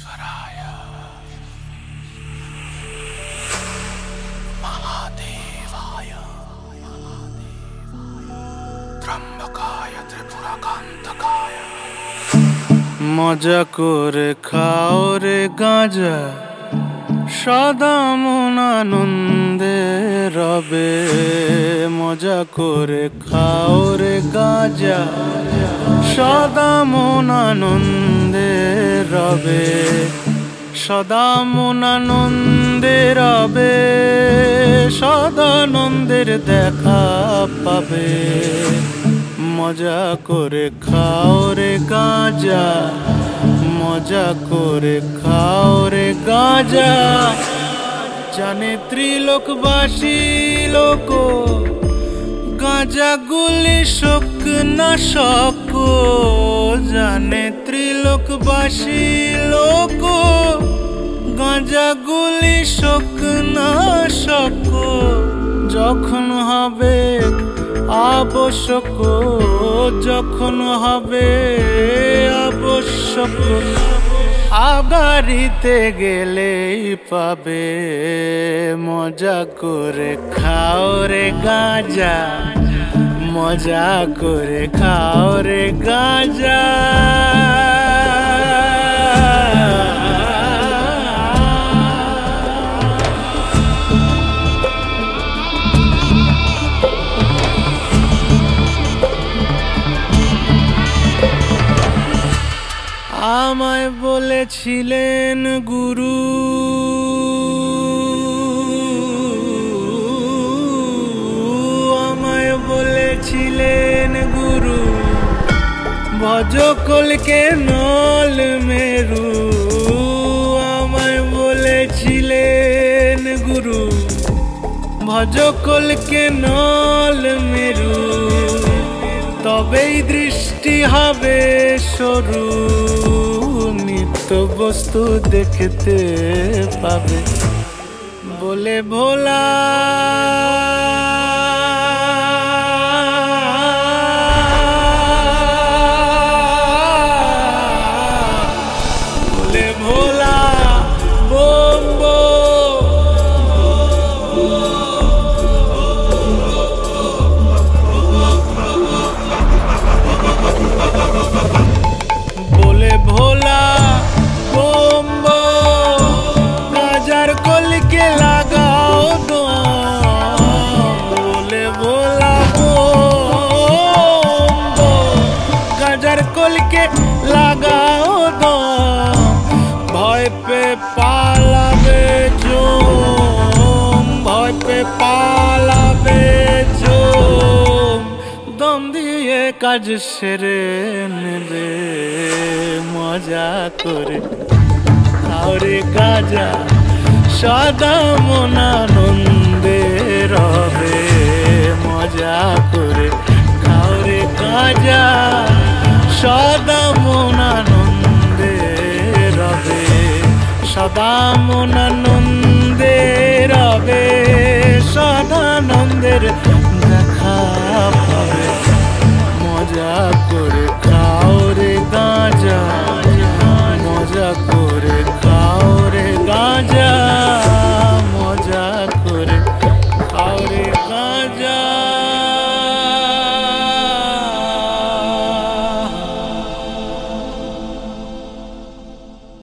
विश्वेश्वराय महादेवाय त्र्यंबकाय त्रिपुराकांतकाय। मजा करे खाओ रे गांजा सदा मन आनंदे रবে। मजा करे खाओ रे गांजा सदा मन आनंदे रবে। सदा मन आनंदे रবে, सदानंदेर দেখা পাবে। मजा करे खाओ रे गांजा, मजा करे खाओ रे गांजा। जाने त्रिलोकबासी लोक गांजा गुली शोक नाशक। जाने त्रिलोकबासी लोक गांजा गुली शोक नाशक। যখন হবে আবশ্যক, যখন হবে আবশ্যক, আগারিতে গেলেই পাবে। মজা করে খাও রে গাঁজা, মজা করে খাও রে গাঁজা। আমায় বলেছিলেন গুরু, আমায় বলেছিলেন গুরু, ভজকলকে নল মেরু। আমায় বলেছিলেন গুরু, ভজকলকে নল মেরু। তবেই দৃষ্টি হবে সরু, নিত্য বস্তু দেখতে পাবে। বলে ভোলা বলে ভোলা বোম बोले भोला बोम गाजार कोल के लगाओ दो। बोले भोला बोम गाजार कोल के लगाओ दो। भय पे पालाबे जोम, भय पे पालाबे जोम। दम দিয়ে কাজ সেরে নেবে। মজা করে খাও রে গাঁজা সদা মন আনন্দে রবে। মজা করে খাও রে গাঁজা সদা মন আনন্দে রবে। সদা মন আনন্দে রবে, সদানন্দের